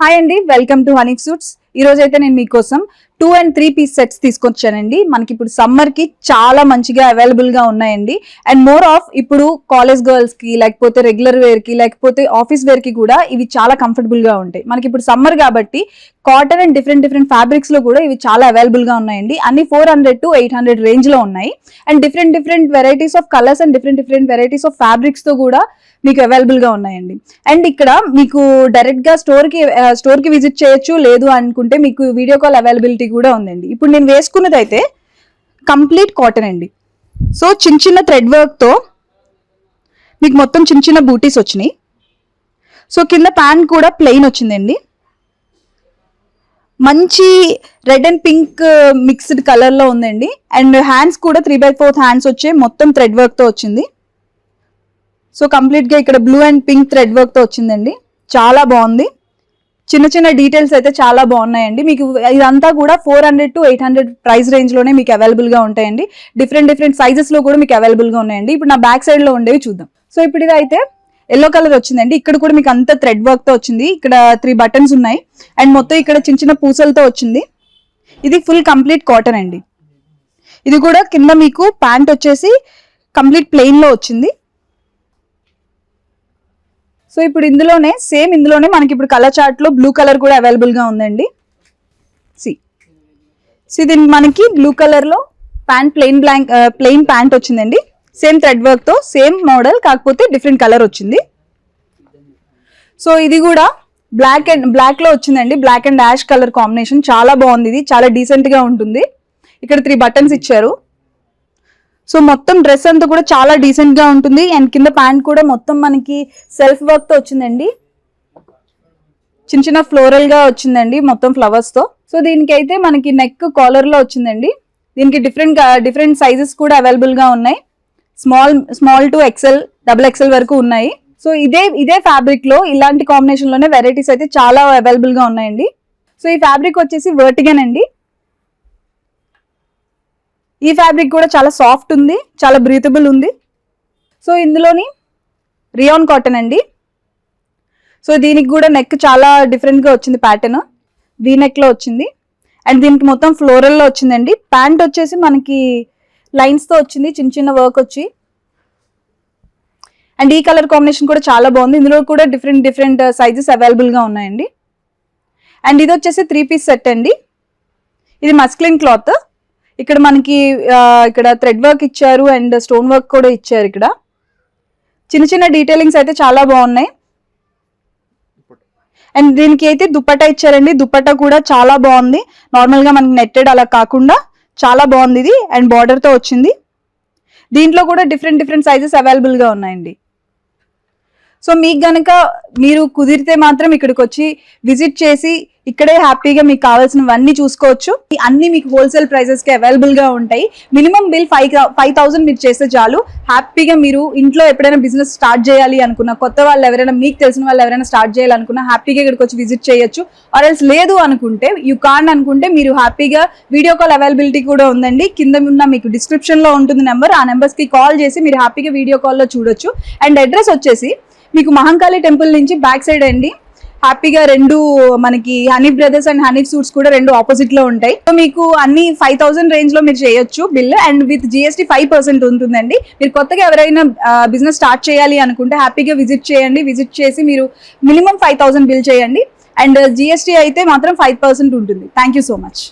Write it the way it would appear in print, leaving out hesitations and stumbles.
Hi అండి, welcome to honey suits. ఈ రోజు అయితే నేను మీకోసం 2 and 3 పీస్ సెట్స్ తీసుకొచ్చానండి. మనకి ఇప్పుడు సమ్మర్ కి చాలా మంచిగా అవైలబుల్ గా ఉన్నాయండి. అండ్ మోర్ ఆఫ్ ఇప్పుడు కాలేజ్ గర్ల్స్ కి, లేకపోతే రెగ్యులర్ వేర్ కి, లేకపోతే ఆఫీస్ వేర్ కి కూడా ఇవి చాలా కంఫర్టబుల్ గా ఉంటాయి. మనకి ఇప్పుడు సమ్మర్ కాబట్టి కాటన్ అండ్ డిఫరెంట్ ఫ్యాబ్రిక్స్ లో కూడా ఇవి చాలా అవైలబుల్ గా ఉన్నాయండి. అన్ని 400 to 800 రేంజ్ లో ఉన్నాయి. And different varieties of colours and different varieties of fabrics తో కూడా మీకు అవైలబుల్ గా ఉన్నాయండి. అండ్ ఇక్కడ మీకు డైరెక్ట్ గా స్టోర్ కి విజిట్ చేయొచ్చు, లేదు అనుకుంటే మీకు వీడియో కాల్ అవైలబిలిటీ కూడా ఉందండి. ఇప్పుడు నేను వేసుకున్నది అయితే కంప్లీట్ కాటన్ అండి. సో చిన్న థ్రెడ్ వర్క్ తో మీకు మొత్తం చిన్న బూటీస్ వచ్చినాయి. సో కింద ప్యాంట్ కూడా ప్లెయిన్ వచ్చిందండి. మంచి red and pink mixed colour లో ఉందండి. అండ్ హ్యాండ్స్ కూడా 3/4 హ్యాండ్స్ వచ్చే మొత్తం థ్రెడ్ వర్క్ తో వచ్చింది. సో కంప్లీట్ గా ఇక్కడ blue and pink thread work తో వచ్చిందండి. చాలా బాగుంది. చిన్న డీటెయిల్స్ అయితే చాలా బాగున్నాయండి. మీకు ఇదంతా కూడా 400 to 800 ప్రైస్ రేంజ్ లోనే మీకు అవైలబుల్ గా ఉంటాయండి. డిఫరెంట్ సైజెస్ లో కూడా మీకు అవైలబుల్ గా ఉన్నాయండి. ఇప్పుడు నా బ్యాక్ సైడ్ లో ఉండేవి చూద్దాం. సో ఇప్పుడు ఇది అయితే ఎల్లో కలర్ వచ్చిందండి. ఇక్కడ కూడా మీకు అంతా థ్రెడ్ వర్క్ తో వచ్చింది. ఇక్కడ 3 బటన్స్ ఉన్నాయి. అండ్ మొత్తం ఇక్కడ చిన్న పూసలతో వచ్చింది. ఇది ఫుల్ కంప్లీట్ కాటన్ అండి. ఇది కూడా కింద మీకు ప్యాంట్ వచ్చేసి కంప్లీట్ ప్లెయిన్ లో వచ్చింది. సో ఇప్పుడు ఇందులోనే మనకి ఇప్పుడు కలర్ చార్ట్ లో బ్లూ కలర్ కూడా అవైలబుల్ గా ఉందండి. దీనికి మనకి బ్లూ కలర్ లో ప్యాంట్ ప్లెయిన్ ప్యాంట్ వచ్చిందండి. సేమ్ థ్రెడ్ వర్క్ తో సేమ్ మోడల్, కాకపోతే డిఫరెంట్ కలర్ వచ్చింది. సో ఇది కూడా బ్లాక్ లో వచ్చిందండి. Black and ash colour combination చాలా బాగుంది. ఇది చాలా డీసెంట్ గా ఉంటుంది. ఇక్కడ 3 బటన్స్ ఇచ్చారు. సో మొత్తం డ్రెస్ అంతా కూడా చాలా డీసెంట్ గా ఉంటుంది. అండ్ కింద ప్యాంట్ కూడా మొత్తం మనకి సెల్ఫ్ వర్క్ తో వచ్చిందండి. చిన్న ఫ్లోరల్ గా వచ్చిందండి, మొత్తం ఫ్లవర్స్ తో. సో దీనికైతే మనకి నెక్ కాలర్ లో వచ్చిందండి. దీనికి డిఫరెంట్ సైజెస్ కూడా అవైలబుల్ గా ఉన్నాయి. స్మాల్ టు ఎక్సెల్, XXL వరకు ఉన్నాయి. సో ఇదే ఫ్యాబ్రిక్ లో ఇలాంటి కాంబినేషన్ లోనే వెరైటీస్ అయితే చాలా అవైలబుల్ గా ఉన్నాయండి. సో ఈ ఫ్యాబ్రిక్ వచ్చేసి వర్టిగన్ అండి. ఈ ఫ్యాబ్రిక్ కూడా చాలా సాఫ్ట్ ఉంది, చాలా బ్రీతబుల్ ఉంది. సో ఇందులోని రియాన్ కాటన్ అండి. సో దీనికి కూడా నెక్ చాలా డిఫరెంట్ గా వచ్చింది. ప్యాటర్న్ వీ నెక్ లో వచ్చింది. అండ్ దీనికి మొత్తం ఫ్లోరల్ లో వచ్చిందండి. ప్యాంట్ వచ్చేసి మనకి లైన్స్ తో వచ్చింది, చిన్న వర్క్ వచ్చి. అండ్ ఈ కలర్ కాంబినేషన్ కూడా చాలా బాగుంది. ఇందులో కూడా డిఫరెంట్ సైజెస్ అవైలబుల్ గా ఉన్నాయండి. అండ్ ఇది వచ్చేసి 3 పీస్ సెట్ అండి. ఇది మస్క్లిన్ క్లాత్. ఇక్కడ మనకి ఇక్కడ థ్రెడ్ వర్క్ ఇచ్చారు అండ్ స్టోన్ వర్క్ కూడా ఇచ్చారు. ఇక్కడ చిన్న డీటెయిలింగ్స్ అయితే చాలా బాగున్నాయి. అండ్ దీనికి అయితే దుపట్టా ఇచ్చారండి. దుపట్టా కూడా చాలా బాగుంది. నార్మల్ గా మనకి నెట్టెడ్ అలా కాకుండా చాలా బాగుంది ఇది. అండ్ బార్డర్ తో వచ్చింది. దీంట్లో కూడా డిఫరెంట్ సైజెస్ అవైలబుల్ గా ఉన్నాయండి. సో మీకు గనక మీరు కుదిరితే మాత్రం ఇక్కడికి వచ్చి విజిట్ చేసి ఇక్కడే హ్యాపీగా మీకు కావాల్సినవన్నీ చూసుకోవచ్చు. అన్ని మీకు హోల్సేల్ ప్రైసెస్ కి అవైలబుల్ గా ఉంటాయి. మినిమం బిల్ 5,000 మీరు చేస్తే చాలు. హ్యాపీగా మీరు ఇంట్లో ఎప్పుడైనా బిజినెస్ స్టార్ట్ చేయాలి అనుకున్నా, కొత్త వాళ్ళు ఎవరైనా, మీకు తెలిసిన వాళ్ళు ఎవరైనా స్టార్ట్ చేయాలనుకున్నా హ్యాపీగా ఇక్కడికి వచ్చి విజిట్ చేయొచ్చు. ఆర్ ఎల్స్ లేదు అనుకుంటే, యూ కాంట్ అనుకుంటే మీరు హ్యాపీగా వీడియో కాల్ అవైలబిలిటీ కూడా ఉందండి. కింద ఉన్న మీకు డిస్క్రిప్షన్ లో ఉంటుంది నెంబర్. ఆ నెంబర్స్ కి కాల్ చేసి మీరు హ్యాపీగా వీడియో కాల్లో చూడొచ్చు. అండ్ అడ్రస్ వచ్చేసి మీకు మహంకాళి టెంపుల్ నుంచి బ్యాక్ సైడ్ అండి. హ్యాపీగా రెండు మనకి honey brothers and honey suits కూడా రెండు ఆపోజిట్ లో ఉంటాయి. సో మీకు అన్ని 5,000 రేంజ్ లో మీరు చేయొచ్చు బిల్. అండ్ విత్ GST 5% ఉంటుందండి. మీరు కొత్తగా ఎవరైనా బిజినెస్ స్టార్ట్ చేయాలి అనుకుంటే హ్యాపీగా విజిట్ చేయండి. విజిట్ చేసి మీరు మినిమం 5,000 బిల్ చేయండి. అండ్ GST అయితే మాత్రం 5% ఉంటుంది. Thank you so much.